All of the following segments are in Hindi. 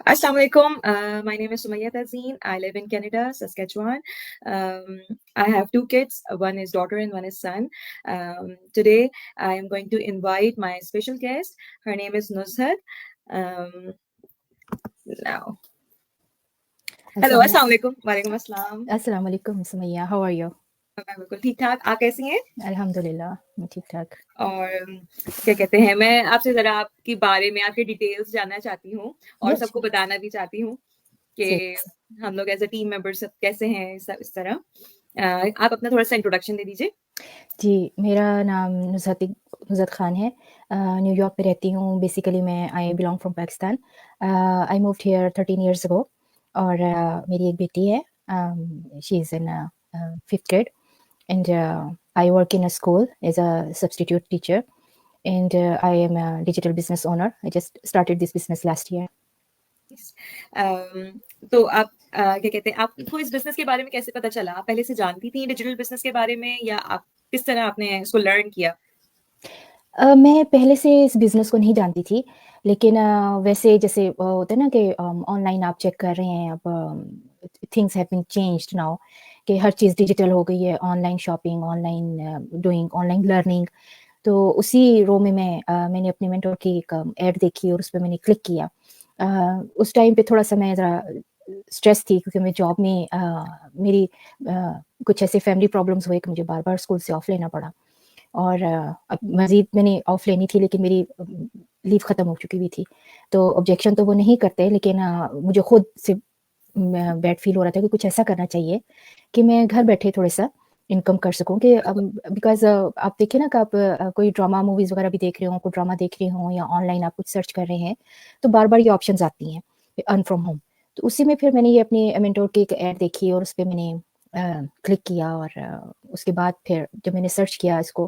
Assalamu alaikum. My name is Sumayya Tazeen. I live in Canada, Saskatchewan. I have two kids. One is daughter and one is son. Today, I am going to invite my special guest. Her name is Nuzhat. Um, now, hello, assalamu alaikum. Walaikum assalam. अस्सलाम वालेकुम सुमैया, हाउ आर यू? मैं बिल्कुल ठीक ठाक। आप कैसी हैं? अल्हम्दुलिल्लाह, मैं ठीक ठाक। और क्या कहते हैं, मैं आपसे जरा आपके बारे में आपके डिटेल्स जानना चाहती हूँ और सबको बताना भी चाहती हूँ कि हम लोग एज अ टीम मेंबर सब कैसे हैं, इस तरह। आप अपना थोड़ा सा इंट्रोडक्शन दे दीजिए। जी, मेरा नाम नुज़हत ख़ान है। न्यूयॉर्क में रहती हूँ। बेसिकली मैं I belong from Pakistan. I moved here 13 years ago और मेरी एक बेटी है। She is in 5th grade and I work in a school as a substitute teacher and I am a digital business owner. I just started this business last year. तो आप क्या कहते हैं, आपको इस बिजनेस के बारे में कैसे पता चला? आप पहले से जानती थी डिजिटल बिजनेस के बारे में, या आप किस तरह आपने इसको लर्न किया? मैं पहले से इस बिज़नेस को नहीं जानती थी, लेकिन वैसे जैसे होता है ना कि ऑनलाइन आप चेक कर रहे हैं, अब things have been changed now कि हर चीज़ डिजिटल हो गई है, online shopping, online doing, online learning. तो उसी रो में मैंने अपने मेंटर की एक ऐड देखी और उस पे मैंने क्लिक किया। उस टाइम पे थोड़ा-सा मैं ज़रा स्ट्रेस थी क्योंकि मैं जॉब में मेरी कुछ ऐसे फैमिली प्रॉब्लम्स हुए कि मुझे बार-बार स्कूल से ऑफ लेना पड़ा। और अब मज़ीद मैंने ऑफ लेनी थी, लेकिन मेरी लीव ख़त्म हो चुकी हुई थी। तो ऑब्जेक्शन तो वो नहीं करते, लेकिन मुझे खुद से बैड फ़ील हो रहा था कि कुछ ऐसा करना चाहिए कि मैं घर बैठे थोड़ा-सा इनकम कर सकूँ कि बिकॉज़ आप देखिए ना कि आप कोई ड्रामा मूवीज़ वग़ैरह भी देख रहे हों, कोई ड्रामा देख रहे हों या ऑनलाइन आप कुछ सर्च कर रहे हैं, तो बार-बार ये ऑप्शंस आती हैं अर्न फ्रॉम होम। तो उसी में फिर मैंने ये अपने मेंटर की एक ऐड देखी और उस पे मैंने क्लिक किया और उसके बाद फिर जब मैंने सर्च किया इसको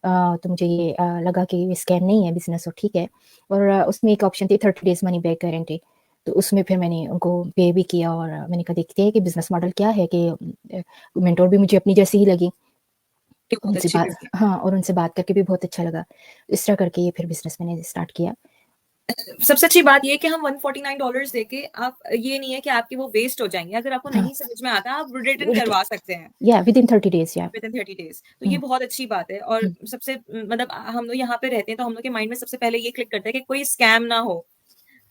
तो मुझे ये लगा कि ये स्कैम नहीं है, बिज़नेस और ठीक है। और उसमें एक ऑप्शन थी 30 डेज़ मनी बैक गारंटी। तो उसमें फिर मैंने उनको पे भी किया और मैंने कहा देखते हैं कि बिज़नेस मॉडल क्या है कि मेंटर भी मुझे अपनी जैसी ही लगी। उनसे बात हाँ, और उनसे बात करके भी बहुत अच्छा लगा। इस तरह करके ये फिर बिज़नेस मैंने स्टार्ट किया। सबसे अच्छी बात ये है कि हम $149 देके, आप ये नहीं है कि आपके वो वेस्ट हो जाएँगे। अगर आपको नहीं समझ में आता, आप रिटर्न करवा सकते हैं। या विदिन 30 डेज़ या विदिन 30 डेज़। तो ये बहुत अच्छी बात है। और सबसे मतलब हम लोग यहाँ पे रहते हैं, तो हम लोग के माइंड में सबसे पहले ये क्लिक करता है कि कोई स्कैम ना हो।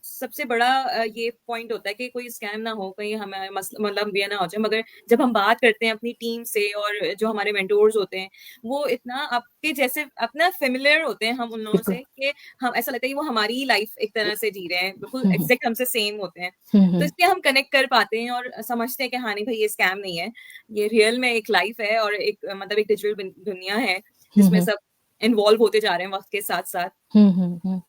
सबसे बड़ा ये पॉइंट होता है कि कोई स्कैम ना हो, कहीं हमें मतलब ये ना हो जाए। मगर जब हम बात करते हैं अपनी टीम से और जो हमारे मेंटोर्स होते हैं, वो इतना आपके जैसे अपना फ़ैमिलियर होते हैं हम उन लोगों से कि हम ऐसा लगता है कि वो हमारी ही लाइफ़ एक तरह से जी रहे हैं, बिल्कुल एग्ज़ैक्ट हमसे सेम होते हैं। तो इसलिए हम कनेक्ट कर पाते हैं और समझते हैं कि हाँ, नहीं भई ये स्कैम नहीं है। ये रियल में एक लाइफ़ है और एक मतलब एक डिजिटल दुनिया है, जिसमें सब इन्वॉल्व होते जा रहे हैं वक़्त के साथ-साथ।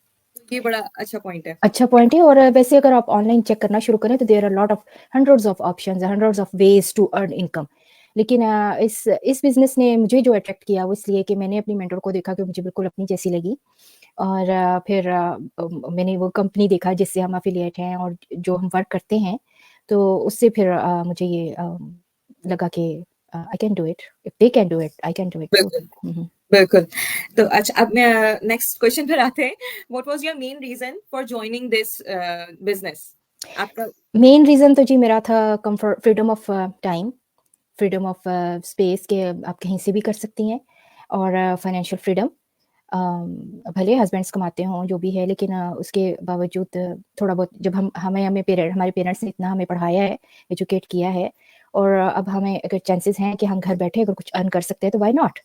ये बड़ा अच्छा पॉइंट है। अच्छा पॉइंट है। और वैसे अगर आप ऑनलाइन चेक करना शुरू करें तो there are lot of hundreds of options, hundreds of ways to earn income. लेकिन इस बिज़नेस ने मुझे जो अट्रैक्ट किया वो इसलिए कि मैंने अपनी मेंटर को देखा कि मुझे बिल्कुल अपनी जैसी लगी। और फिर मैंने वो कंपनी देखा जिससे हम एफिलिएट हैं और जो हम वर्क करते हैं, तो उससे फिर मुझे ये लगा कि I can do it, if they can do it I can do it too. बिल्कुल। तो अच्छा, अब मैं नेक्स्ट क्वेश्चन पर आते हैं। What was your main reason for joining this business? आपका मेन रीज़न तो जी मेरा था comfort, freedom of time, freedom of space के आप कहीं से भी कर सकती हैं, और फाइनेंशियल फ्रीडम। भले हस्बैंड्स कमाते हों जो भी है, लेकिन उसके बावजूद थोड़ा बहुत जब हमारे पेरेंट्स ने इतना हमें पढ़ाया है, एजुकेट किया है, और अब हमें अगर चांसेस हैं कि हम घर बैठे अगर कुछ अर्न कर सकते हैं तो व्हाई नॉट।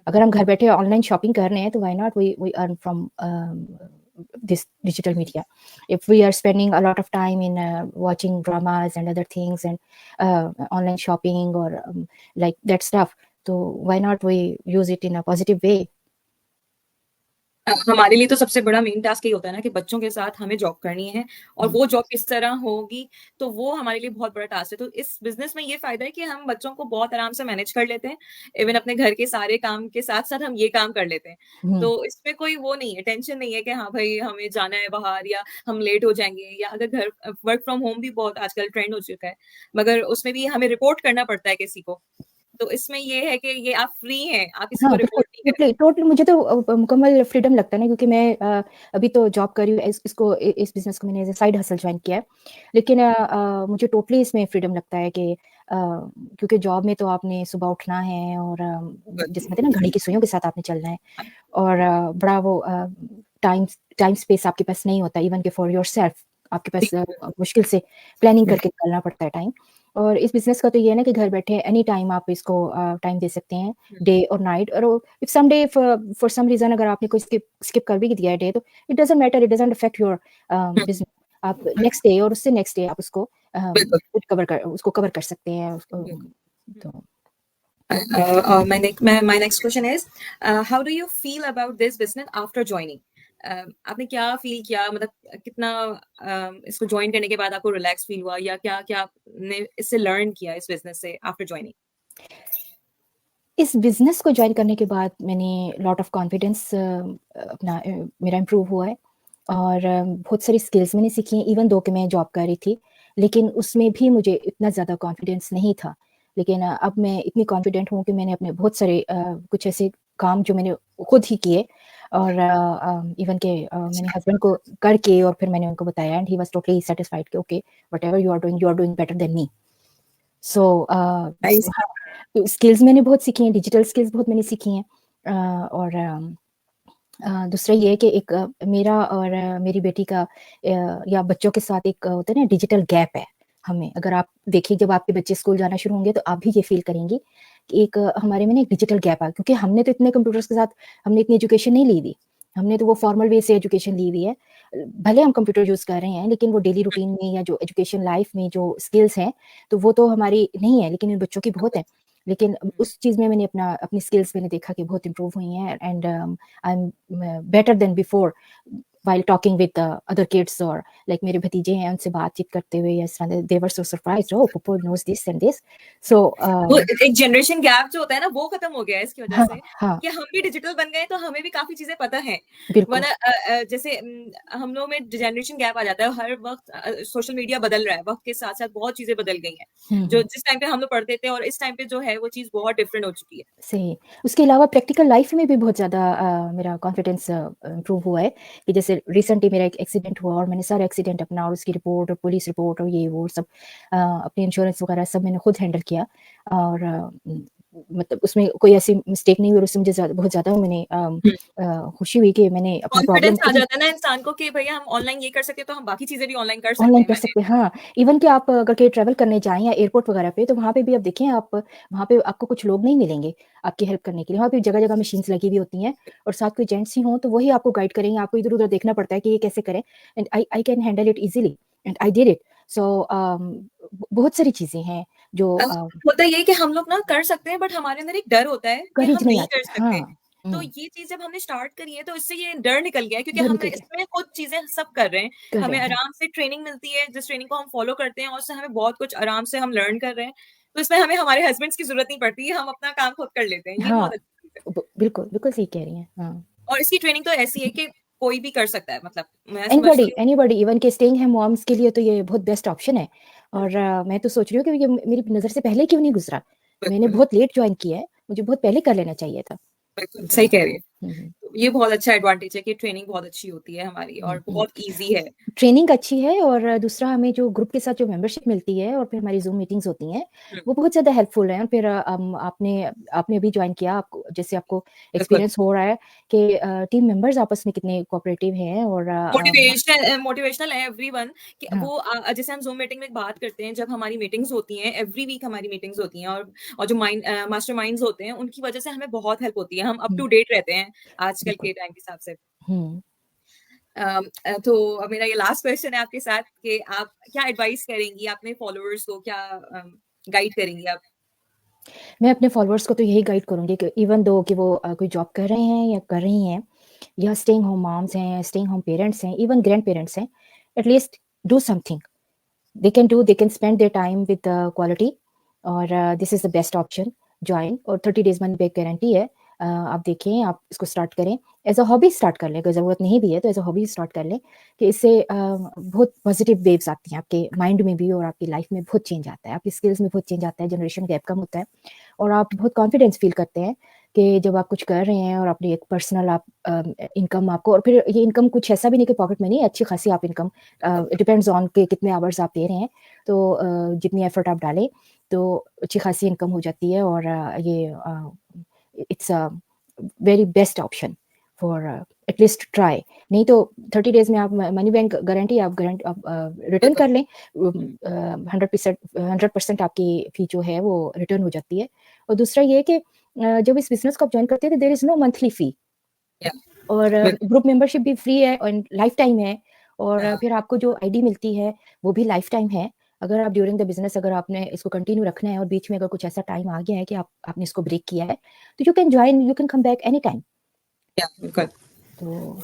अगर हम घर बैठे ऑनलाइन शॉपिंग कर रहे हैं तो why not we earn from this digital media. If we are spending a lot of time in watching dramas and other things and online shopping or like that stuff, so why not we use it in a positive way? हमारे लिए तो सबसे बड़ा मेन टास्क ये होता है ना कि बच्चों के साथ हमें जॉब करनी है और वो जॉब किस तरह होगी, तो वो हमारे लिए बहुत बड़ा टास्क है। तो इस बिज़नेस में ये फ़ायदा है कि हम बच्चों को बहुत आराम से मैनेज कर लेते हैं। इवन अपने घर के सारे काम के साथ-साथ हम ये काम कर लेते हैं। तो इसमें कोई वो नहीं है, टेंशन नहीं है कि हाँ भाई हमें जाना है बाहर या हम लेट हो जाएँगे, या अगर घर वर्क फ्रॉम होम भी बहुत आजकल ट्रेंड हो चुका है। मगर उसमें भी हमें रिपोर्ट करना पड़ता है किसी को। तो इसमें ये है कि ये आप फ्री हैं, आप किसी को हाँ, बिल्कुल, रिपोर्ट नहीं करें। टोटली टोटली मुझे तो मुकम्मल फ्रीडम लगता है ना, क्योंकि मैं अभी तो जॉब कर रही हूँ, इस बिज़नेस को मैंने as a side hustle join किया है। लेकिन मुझे टोटली इसमें फ्रीडम लगता है कि क्योंकि जॉब में तो आपने सुबह उठना है और जिसे कहते हैं ना, घड़ी की सुइयों के साथ आपने चलना है, और बड़ा वो टाइम टाइम स्पेस आपके पास नहीं होता, इवन कि फॉर योरसेल्फ आपके पास मुश्किल से प्लानिंग करके निकालना पड़ता है टाइम। और इस बिज़नेस का तो ये है ना कि घर बैठे एनी टाइम आप इसको टाइम दे सकते हैं, डे और नाइट। और if some day for some reason अगर आपने कोई स्किप कर भी दिया है डे, तो it doesn't matter, it doesn't affect your business. आप नेक्स्ट डे और उससे नेक्स्ट डे आप उसको बिल्कुल। उसको कवर कर सकते हैं उसको। बिल्कुल। तो My next question is, how do you feel about this business after joining? आपने क्या फील किया, मतलब कितना इसको ज्वाइन करने के बाद आपको रिलैक्स फील हुआ, या क्या क्या आपने इससे लर्न किया इस बिजनेस से आफ्टर ज्वाइनिंग? इस बिज़नेस को जॉइन करने के बाद मैंने लॉट ऑफ कॉन्फिडेंस अपना मेरा इम्प्रूव हुआ है, और बहुत सारी स्किल्स मैंने सीखी हैं, इवन दो कि मैं जॉब कर रही थी, लेकिन उसमें भी मुझे इतना ज़्यादा कॉन्फिडेंस नहीं था। लेकिन अब मैं इतनी कॉन्फिडेंट हूँ कि मैंने अपने बहुत सारे कुछ ऐसे काम जो मैंने खुद ही किए, और इवन के मैंने हस्बैंड को करके और फिर मैंने उनको बताया, and he was totally satisfied कि okay, whatever you are doing better than me. So nice. तो स्किल्स मैंने बहुत सीखी हैं, डिजिटल स्किल्स बहुत मैंने सीखी हैं। और दूसरा ये है कि एक मेरा और मेरी बेटी का या बच्चों के साथ एक होता है ना, डिजिटल गैप है हमें। अगर आप देखिए, जब आपके बच्चे स्कूल जाना शुरू होंगे तो आप भी ये फील करेंगी कि एक हमारे में ना एक डिजिटल गैप है, क्योंकि हमने तो इतने कंप्यूटर्स के साथ हमने इतनी एजुकेशन नहीं ली थी। हमने तो वो फॉर्मल वे से एजुकेशन ली हुई है। भले हम कंप्यूटर यूज़ कर रहे हैं, लेकिन वो डेली रूटीन में या जो एजुकेशन लाइफ में जो स्किल्स हैं, तो वो तो हमारी नहीं है, लेकिन इन बच्चों की बहुत है। लेकिन उस चीज़ में मैंने अपनी स्किल्स मैंने देखा कि बहुत इम्प्रूव हुई हैं, and I am better than before while talking with other kids, और लाइक मेरे भतीजे हैं, उनसे बातचीत करते हुए इस तरह they were so surprised, oh Pappu knows this and this. So वो एक जनरेशन गैप जो होता है ना, वो खत्म हो गया है इसकी वजह हाँ, से, हाँ, कि हम भी डिजिटल बन गए तो हमें भी काफी चीजें पता है। बिल्कुल। वरना जैसे हम लोग में जनरेशन गैप आ जाता है, हर वक्त सोशल मीडिया बदल रहा है, वक्त के साथ साथ बहुत चीजें बदल गई हैं। हुँ, जो हुँ। जिस टाइम पे हम लोग पढ़ते थे और इस टाइम पे जो है वो चीज बहुत डिफरेंट हो चुकी है। सही। उसके अलावा प्रैक्टिकल लाइफ़ में भी बहुत ज़्यादा मेरा कॉन्फिडेंस इम्प्रूव हुआ है, कि जैसे रिसेंटली मेरा एक एक्सीडेंट हुआ, और मैंने सारा एक्सीडेंट अपना और उसकी रिपोर्ट और पुलिस रिपोर्ट और ये वो सब अपनी इंश्योरेंस वगैरह सब मैंने खुद हैंडल किया। और मतलब उसमें कोई ऐसी मिस्टेक नहीं हुई, और उससे मुझे बहुत ज़्यादा खुशी हुई कि मैंने अपना प्रॉब्लम कॉन्फिडेंस आ खुद ही जाता है ना इंसान को कि भैया हम ऑनलाइन ये कर सकते हैं तो हम बाकी चीजें भी ऑनलाइन कर सकते ऑनलाइन हैं। कर मैंने सकते हैं, हाँ। इवन कि आप अगर कहीं ट्रैवल करने जाएँ या एयरपोर्ट वगैरह पे, तो वहाँ पे भी आप देखें, आप वहाँ पे आपको कुछ लोग नहीं मिलेंगे आपकी हेल्प करने के लिए। वहाँ पे जगह-जगह मशीन्स लगी हुई होती हैं, और साथ कोई जेंट्स ही हों, तो वही आपको गाइड करेंगे। आपको इधर-उधर देखना पड़ता है कि ये कैसे करें, and I can handle it easily, and I did it. So बहुत सारी चीज़ें हैं जो होता ये है कि हम लोग ना कर सकते हैं, बट हमारे अंदर एक डर होता है कि करीज हम नहीं नहीं आती। कर हाँ, सकते। तो हुँ, ये चीज़ जब हमने स्टार्ट करी है तो इससे ये डर निकल गया है, क्योंकि डर हम निकल गया। इसमें खुद चीज़ें सब कर रहे हैं। कर रहे हमें हैं, हाँ। आराम से ट्रेनिंग मिलती है, जिस ट्रेनिंग को हम फॉलो करते हैं और उससे हमें बहुत कुछ आराम से हम लर्न कर रहे हैं। तो इसमें हमें हमारे हस्बैंड्स की ज़रूरत नहीं पड़ती, हम अपना काम खुद कर लेते हैं। ये हाँ, बहुत अच्छी चीज़ है। बिल्कुल, बिल्कुल सही कह रही हैं। हाँ। और इसकी ट्रेनिंग तो ऐसी है कि कोई भी कर सकता है, मतलब मैं एनीबॉडी समझती हूँ। एनीबॉडी इवन के स्टेइंग है मॉम्स के लिए तो ये बहुत बेस्ट ऑप्शन है। और मैं तो सोच रही हूँ कि ये मेरी नज़र से पहले क्यों नहीं गुज़रा? मैंने बिल्कुल, बहुत लेट जॉइन किया है, मुझे बहुत पहले कर लेना चाहिए था। बिल्कुल, तो सही कह रही हैं। हुँ, ये बहुत अच्छा एडवांटेज है कि ट्रेनिंग बहुत अच्छी होती है हमारी हुँ, और हुँ। बहुत ईज़ी है। ट्रेनिंग अच्छी है, और दूसरा हमें जो ग्रुप के साथ जो मेंबरशिप मिलती है, और फिर हमारी ज़ूम मीटिंग्स होती हैं, हुँ, वो बहुत ज़्यादा हेल्पफुल है। और फिर आपने आपने अभी जॉइन किया, आपको जैसे आपको बिल्कुल। एक्सपीरियंस हो रहा है कि टीम मेंबर्स आपस में कितने कोऑपरेटिव हैं, और मोटिवेशनल है एवरीवन, कि हाँ, वो जैसे हम ज़ूम मीटिंग में बात करते हैं, जब हमारी मीटिंग्स होती हैं, एवरी वीक हमारी मीटिंग्स होती हैं, और जो मास्टरमाइंड्स होते हैं, उनकी वजह से हमें बहुत हेल्प होती है। हम अप हुँ, टू डेट रहते हैं आजकल बिल्कुल। के टाइम के हिसाब से। हुँ। तो अब मेरा ये लास्ट क्वेश्चन है आपके साथ कि आप क्या एडवाइस करेंगी अपने फॉलोअर्स को, क्या गाइड करेंगी आप? मैं अपने फॉलोअर्स को तो यही गाइड करूँगी कि इवन दो कि वो कोई जॉब कर रहे हैं या कर रही हैं, या स्टेइंग होम मॉम्स हैं, स्टेइंग होम पेरेंट्स हैं, इवन ग्रैंड-पेरेंट्स हैं, at least do something. They can spend their time with quality, और this is the best option. Join, और 30 डेज़ मनी बैक गारंटी है। आप देखें, आप इसको स्टार्ट करें, एज़ अ हॉबी स्टार्ट कर लें, अगर ज़रूरत नहीं भी है तो एज़ अ हॉबी स्टार्ट कर लें, कि इससे बहुत पॉजिटिव वेव्स आती हैं आपके माइंड में भी, और आपकी लाइफ में बहुत चेंज आता है, आपकी स्किल्स में बहुत चेंज आता है, जनरेशन गैप कम होता है, और आप बहुत कॉन्फिडेंस फ़ील करते हैं कि जब आप कुछ कर रहे हैं और अपनी एक पर्सनल आप इनकम आपको, और फिर ये इनकम कुछ ऐसा भी नहीं कि पॉकेट मनी, अच्छी खासी आप इनकम, इट डिपेंड्स ऑन के कितने आवर्स आप दे रहे हैं। तो जितनी एफर्ट आप डालें तो अच्छी खासी इनकम हो जाती है, और it's a very best option for at least try. नहीं तो 30 डेज़ में आप मनी बैंक गारंटी, आप रिटर्न कर लें, 100% आपकी फ़ी जो है वो रिटर्न हो जाती है। और दूसरा ये है कि जब इस बिज़नेस को आप जॉइन करते हैं तो देयर इज़ नो मंथली फ़ी, या और बिल्कुल। ग्रुप मेंबरशिप भी फ्री है और लाइफ टाइम है, और हाँ, फिर आपको जो आईडी मिलती है वो भी लाइफ टाइम है। अगर आप ड्यूरिंग द बिज़नेस, अगर आपने इसको कंटिन्यू रखना है और बीच में अगर कुछ ऐसा टाइम आ गया है कि आपने इसको ब्रेक किया है, तो you can come back any time. या बिल्कुल। तो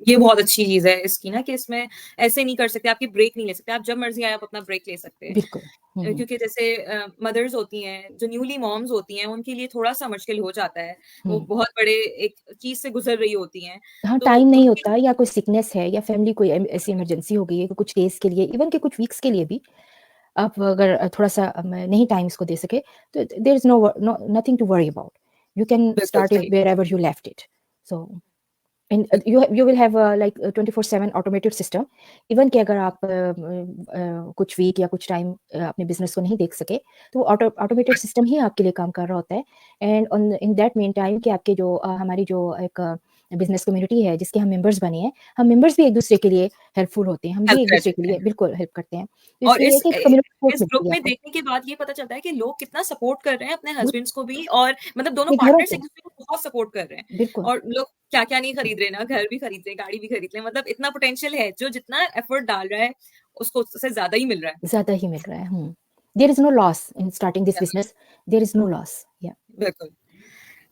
ये बहुत अच्छी चीज़ है इसकी ना, कि इसमें ऐसे नहीं कर सकते, आपकी ब्रेक नहीं ले सकते, आप जब मर्ज़ी आए आप अपना ब्रेक ले सकते हैं। बिल्कुल। हुँ, क्योंकि जैसे मदर्स होती हैं, जो न्यूली मॉम्स होती हैं, उनके लिए थोड़ा-सा मुश्किल हो जाता है। वो हुँ। बहुत बड़े एक चीज़ से गुज़र रही होती हैं, हाँ, तो टाइम नहीं उनके होता, या कोई सिकनेस है, या फैमिली कोई ऐसी इमरजेंसी हो गई है कि कुछ डेज़ के लिए, इवन कि कुछ वीक्स के लिए भी आप अगर थोड़ा-सा नहीं टाइम इसको दे सके, तो there is nothing to worry about. You can बिल्कुल स्टार्ट इट सही। Wherever you left it. So and बिल्कुल। you will have like 24/7 automated system. Even कि अगर आप कुछ वीक या कुछ टाइम अपने बिजनेस को नहीं देख सके, तो ऑटोमेटेड सिस्टम ही आपके लिए काम कर रहा होता है। And on in that mean time कि आपके जो हमारी जो एक बिजनेस कम्युनिटी है जिसके हम मेंबर्स बने हैं, हम मेंबर्स भी एक दूसरे के लिए हेल्पफुल होते हैं, हम भी हेल्प एक कर दूसरे के देते हैं। लिए बिल्कुल हेल्प करते हैं। तो और इससे ये है कि कम्युनिटी सपोर्ट इस ग्रुप मिलती है में आपको। देखने के बाद ये पता चलता है कि लोग कितना सपोर्ट कर रहे हैं अपने वो हस्बैंड्स को भी, और मतलब दोनों अपने घरों पार्टनर्स को, एक-दूसरे को बहुत सपोर्ट कर रहे हैं। बिल्कुल। और लोग क्या-क्या नहीं खरीद रहे ना, घर भी खरीद रहे हैं, गाड़ी भी खरीद रहे हैं, मतलब इतना पोटेंशियल है, जो जितना एफर्ट डाल रहा है, उसको उससे ज़्यादा ही मिल रहा है। ज़्यादा ही मिल रहा है। There is no loss in starting this या business, there is no loss. या बिल्कुल।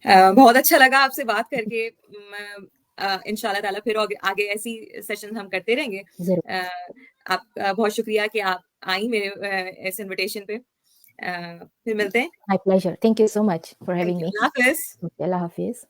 बहुत अच्छा लगा आपसे बात करके। मैं इंशाल्लाह ताला फिर आगे आगे ऐसी सेशन हम करते रहेंगे। ज़रूर। अ, आपका बहुत शुक्रिया कि आप आई मेरे इस इनविटेशन पे। फिर मिलते हैं। My pleasure. Thank you so much for thank having you. me. अल्लाह हाफ़िज़। Okay, Allah Hafiz.